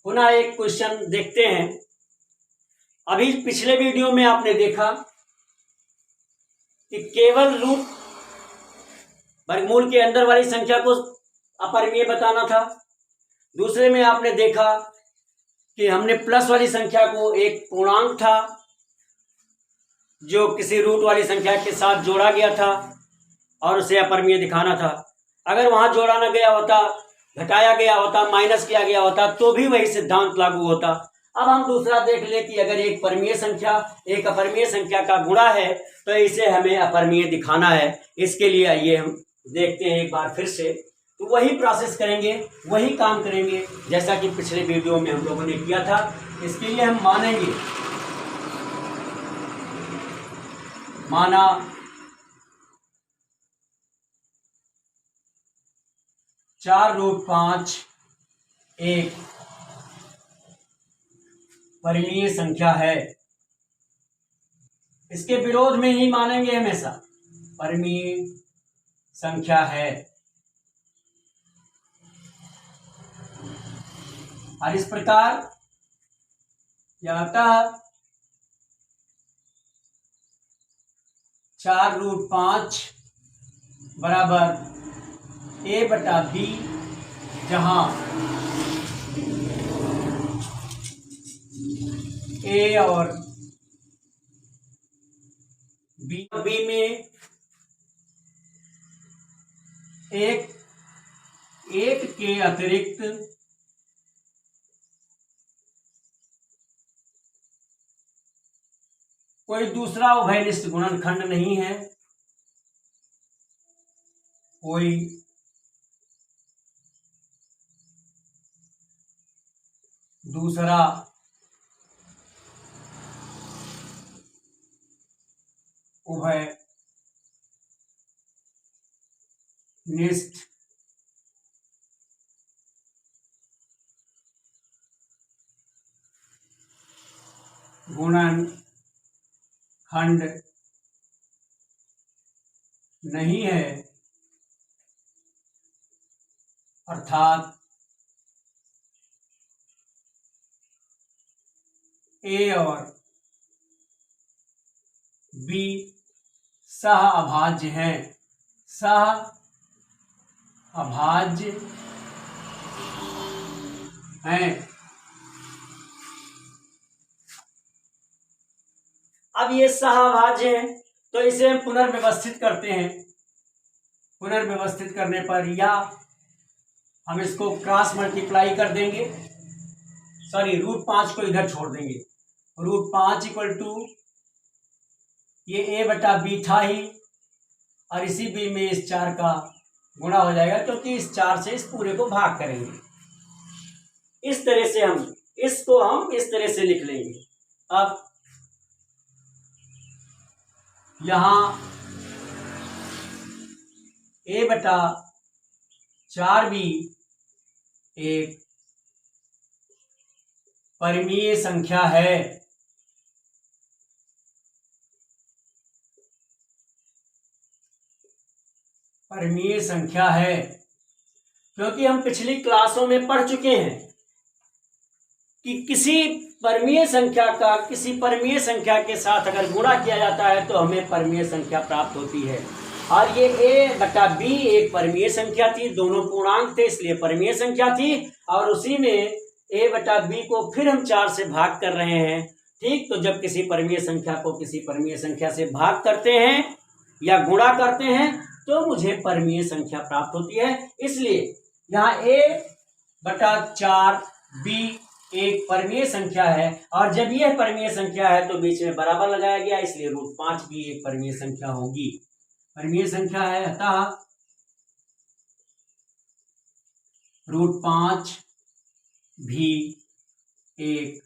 पुनः एक क्वेश्चन देखते हैं। अभी पिछले वीडियो में आपने देखा कि केवल रूट वर्गमूल के अंदर वाली संख्या को अपरिमेय बताना था। दूसरे में आपने देखा कि हमने प्लस वाली संख्या को एक पूर्णांक था जो किसी रूट वाली संख्या के साथ जोड़ा गया था और उसे अपरिमेय दिखाना था। अगर वहां जोड़ा न गया होता, घटाया गया होता, माइनस किया गया होता तो भी वही सिद्धांत लागू होता। अब हम दूसरा देख ले कि अगर एक परिमेय संख्या एक अपरिमेय संख्या का गुणा है तो इसे हमें अपरिमेय दिखाना है। इसके लिए आइए हम देखते हैं एक बार फिर से, तो वही प्रोसेस करेंगे, वही काम करेंगे जैसा कि पिछले वीडियो में हम लोगों ने किया था। इसके लिए हम माना 4√5 एक परिमेय संख्या है। इसके विरोध में ही मानेंगे हमेशा, परिमेय संख्या है। और इस प्रकार क्या आता है, 4√5 बराबर a/b, जहां a और b में एक के अतिरिक्त कोई दूसरा उभयनिष्ठ गुणनखंड नहीं है। कोई दूसरा उभयनिष्ठ गुणनखंड नहीं है, अर्थात ए और बी सह अभाज्य हैं। सह अभाज्य हैं। अब ये सह अभाज्य हैं तो इसे हम पुनर्व्यवस्थित करते हैं। पुनर्व्यवस्थित करने पर या हम इसको क्रॉस मल्टीप्लाई कर देंगे, √5 को इधर छोड़ देंगे। √5 इक्वल टू ये a/b था ही, और इसी b में इस 4 का गुणा हो जाएगा क्योंकि इस 4 से इस पूरे को भाग करेंगे। इस तरह से हम इस तरह से लिख लेंगे। अब यहां a/4b एक परिमेय संख्या है। परिमेय संख्या है क्योंकि हम पिछली क्लासों में पढ़ चुके हैं कि किसी परिमेय संख्या के साथ अगर गुणा किया जाता है तो हमें परिमेय संख्या प्राप्त होती है। और ये a/b एक परिमेय संख्या थी, दोनों पूर्णांक थे इसलिए परिमेय संख्या थी, और उसी में a/b को फिर हम 4 से भाग कर रहे हैं। ठीक, तो जब किसी परिमेय संख्या को किसी परिमेय संख्या से भाग करते हैं या गुणा करते हैं तो मुझे परिमेय संख्या प्राप्त होती है। इसलिए यहाँ a/4b एक परिमेय संख्या है, और जब यह परिमेय संख्या है तो बीच में बराबर लगाया गया, इसलिए √5 भी एक परिमेय संख्या होगी। परिमेय संख्या है, अतः √5 भी एक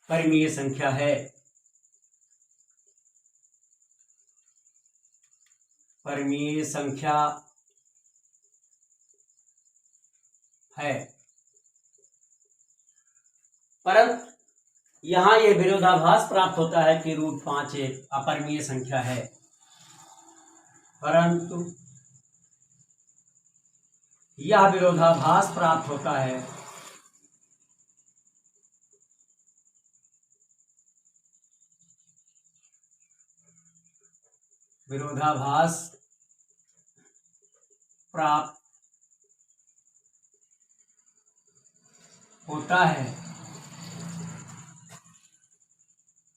परिमेय संख्या है। परिमेय संख्या है, परंतु यहां यह विरोधाभास प्राप्त होता है कि √5 एक अपरिमेय संख्या है। परंतु यह विरोधाभास प्राप्त होता है विरोधाभास प्राप्त होता है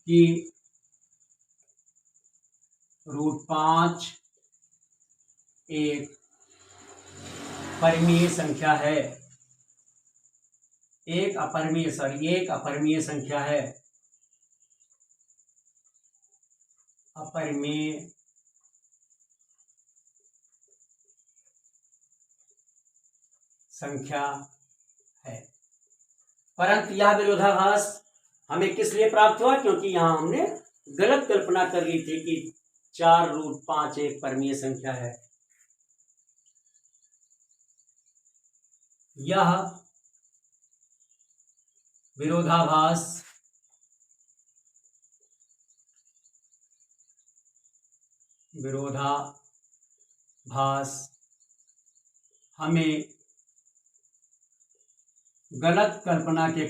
कि √5 एक परिमेय संख्या है, एक अपरिमेय संख्या है, अपरिमेय संख्या है। परंतु यह विरोधाभास हमें किस लिए प्राप्त हुआ? क्योंकि यहां हमने गलत कल्पना कर ली थी कि 4√5 एक परिमेय संख्या है। यह विरोधाभास हमें गलत कल्पना के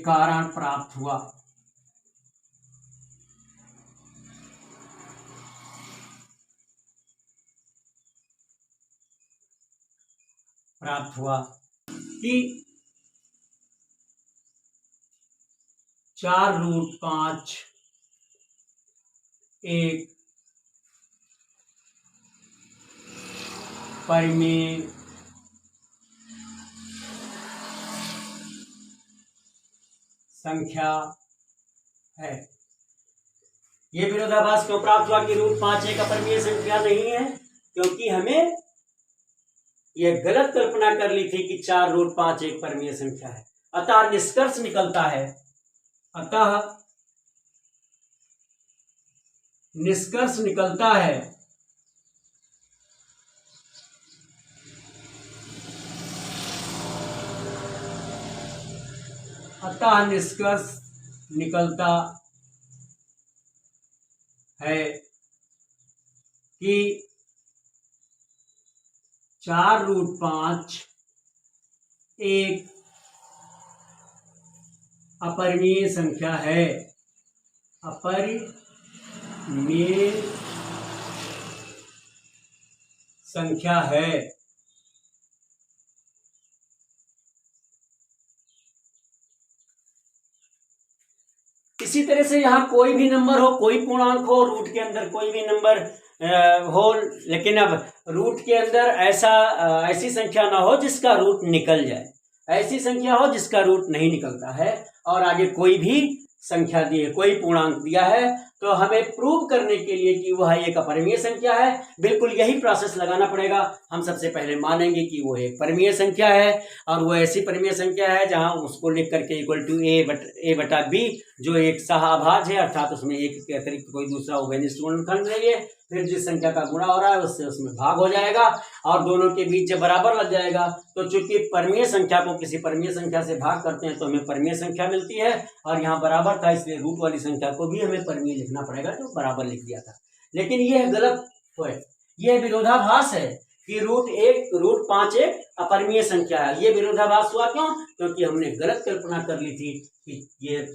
कारण प्राप्त हुआ। कि 4√5 एक परिमेय संख्या है। ये विरोधाभास क्यों प्राप्त हुआ कि √5 एक अपरिमेय संख्या नहीं है? क्योंकि हमें यह गलत कल्पना कर ली थी कि 4√5 एक परिमेय संख्या है। अतः निष्कर्ष निकलता है निष्कर्ष निकलता है कि 4√5 एक अपरिमेय संख्या है, इसी तरह से यहाँ कोई भी नंबर हो, कोई पूर्णांक हो, रूट के अंदर कोई भी नंबर हो, लेकिन अब रूट के अंदर ऐसी संख्या ना हो जिसका रूट निकल जाए, ऐसी संख्या हो जिसका रूट नहीं निकलता है, और आगे कोई भी संख्या दी है, कोई पूर्णांक दिया है, तो हमें प्रूव करने के लिए कि वह एक अपरिमेय संख्या है, बिल्कुल यही प्रोसेस लगाना पड़ेगा। हम सबसे पहले मानेंगे कि वो एक परिमेय संख्या है, और वो ऐसी परिमेय संख्या है जहां उसको लिख करके इक्वल टू a बटा b, जो एक सहाभाज्य है, अर्थात उसमें एक के अतिरिक्त कोई दूसरा उभयनिष्ठ गुणनखंड नहीं है। फिर जिस संख्या का गुणा हो रहा है उससे उसमें भाग हो जाएगा, और दोनों के बीच जब बराबर लग जाएगा तो चूंकि परिमेय संख्या को किसी परिमेय संख्या से भाग करते हैं तो हमें परिमेय संख्या मिलती है, और यहाँ बराबर था इसलिए रूट वाली संख्या को भी हमें परिमेय लिखना पड़ेगा, जो बराबर लिख दिया था। लेकिन यह गलत है, यह विरोधाभास है कि √5 एक अपरिमेय संख्या है। ये विरोधाभास हुआ क्यों? क्योंकि हमने गलत कल्पना कर ली थी कि ये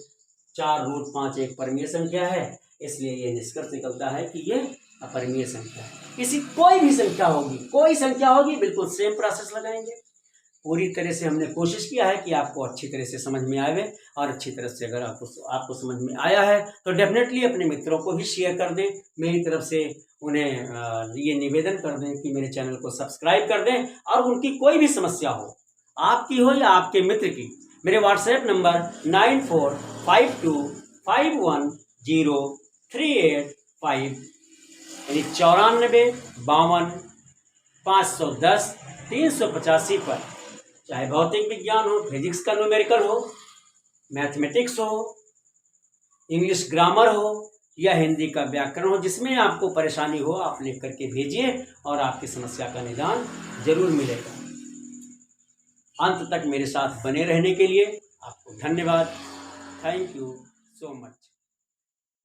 4√5 एक परिमेय संख्या है, इसलिए ये निष्कर्ष निकलता है कि ये अपरिमेय संख्या है। कोई भी संख्या होगी, बिल्कुल सेम प्रोसेस लगाएंगे। पूरी तरह से हमने कोशिश किया है कि आपको अच्छी तरह से समझ में आए, और अच्छी तरह से अगर आपको समझ में आया है तो डेफिनेटली अपने मित्रों को भी शेयर कर दें। मेरी तरफ से उन्हें ये निवेदन कर दें कि मेरे चैनल को सब्सक्राइब कर दें, और उनकी कोई भी समस्या हो, आपकी हो या आपके मित्र की, मेरे व्हाट्सएप नंबर 9452510385 यानी 945251 पर, चाहे भौतिक विज्ञान हो, फिजिक्स का न्यूमेरिकल हो, मैथमेटिक्स हो, इंग्लिश ग्रामर हो, या हिंदी का व्याकरण हो, जिसमें आपको परेशानी हो आप लिख करके भेजिए, और आपकी समस्या का निदान जरूर मिलेगा। अंत तक मेरे साथ बने रहने के लिए आपको धन्यवाद। Thank you so much.